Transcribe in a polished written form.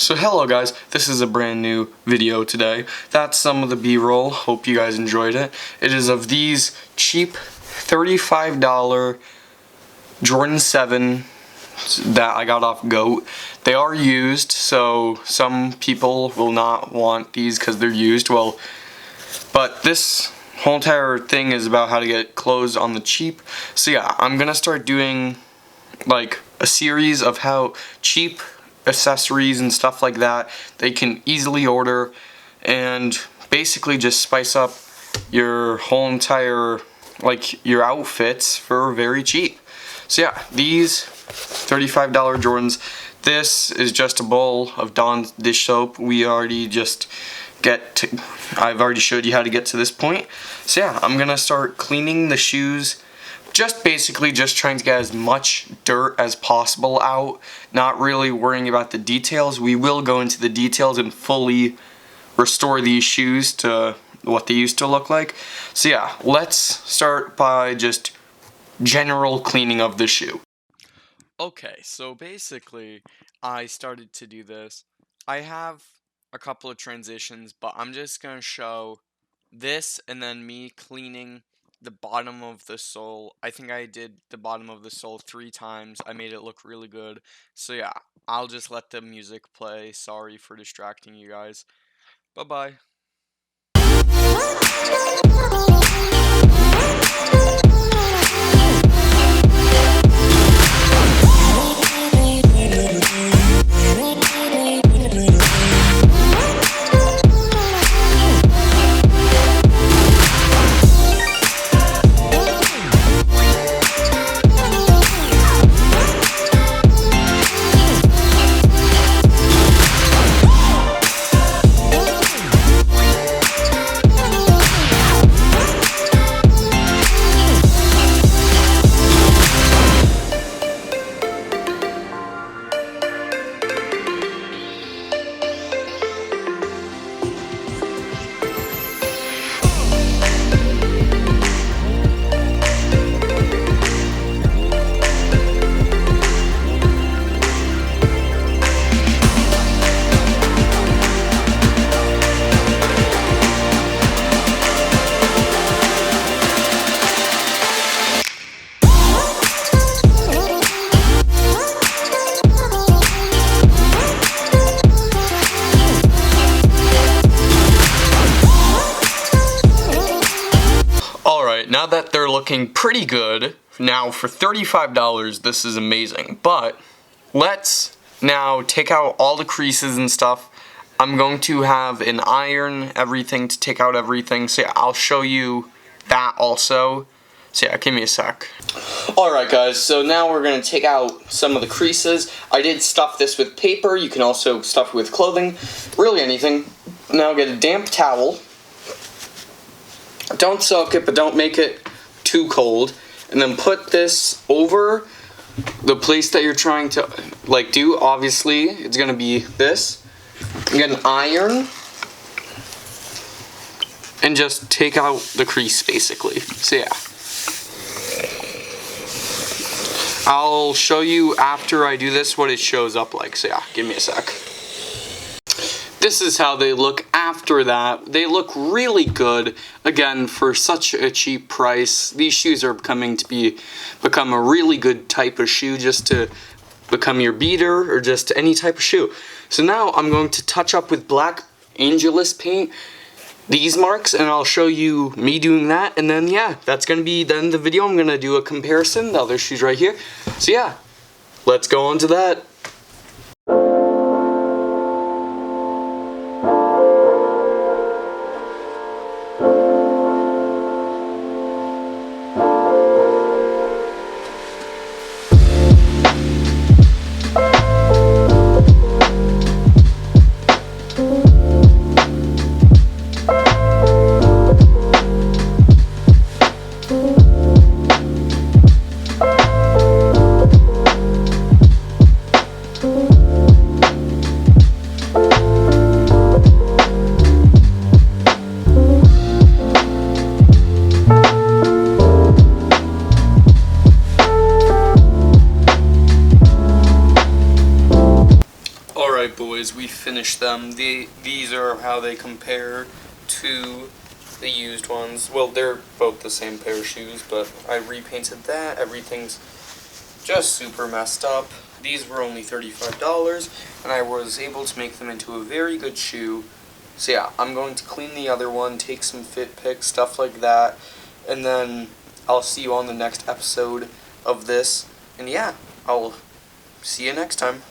So hello guys, this is a brand new video today. That's some of the B-roll. Hope you guys enjoyed it. It is of these cheap $35 Jordan 7 that I got off GOAT. They are used, so some people will not want these because they're used. Well, but this whole entire thing is about how to get clothes on the cheap. So yeah, I'm gonna start doing like a series of how cheap accessories and stuff like that they can easily order, and basically just spice up your whole entire, like, your outfits for very cheap. So yeah, these $35 Jordans. This is just a bowl of Dawn's dish soap. We already just I've already showed you how to get to this point. So yeah, I'm gonna start cleaning the shoes. Just basically just trying to get as much dirt as possible out, not really worrying about the details. We will go into the details and fully restore these shoes to what they used to look like. So yeah, let's start by just general cleaning of the shoe. Okay, so basically I started to do this. I have a couple of transitions, but I'm just going to show this and then me cleaning the bottom of the sole. I think I did the bottom of the sole 3 times. I made it look really good. So yeah, I'll just let the music play. Sorry for distracting you guys. Bye-bye. Now that they're looking pretty good, now for $35, this is amazing. But let's now take out all the creases and stuff. I'm going to have an iron everything to take out everything. So yeah, I'll show you that also. So yeah, give me a sec. Alright guys, so now we're going to take out some of the creases. I did stuff this with paper. You can also stuff it with clothing. Really anything. Now get a damp towel. Don't soak it, but don't make it too cold. And then put this over the place that you're trying to, like, do. Obviously, it's going to be this. You get an iron. And just take out the crease, basically. So, yeah. I'll show you after I do this what it shows up like. So, yeah, give me a sec. This is how they look after that. They look really good. Again, for such a cheap price, these shoes are become a really good type of shoe, just to become your beater or just any type of shoe. So now I'm going to touch up with black Angelus paint these marks, and I'll show you me doing that. And then yeah, that's gonna be the end of the video. I'm gonna do a comparison. The other shoes right here. So yeah, let's go on to that. them. These are how they compare to the used ones. Well, they're both the same pair of shoes, but I repainted that. Everything's just super messed up. These were only $35, and I was able to make them into a very good shoe. So yeah, I'm going to clean the other one, take some fit pics, stuff like that, and then I'll see you on the next episode of this. And yeah, I'll see you next time.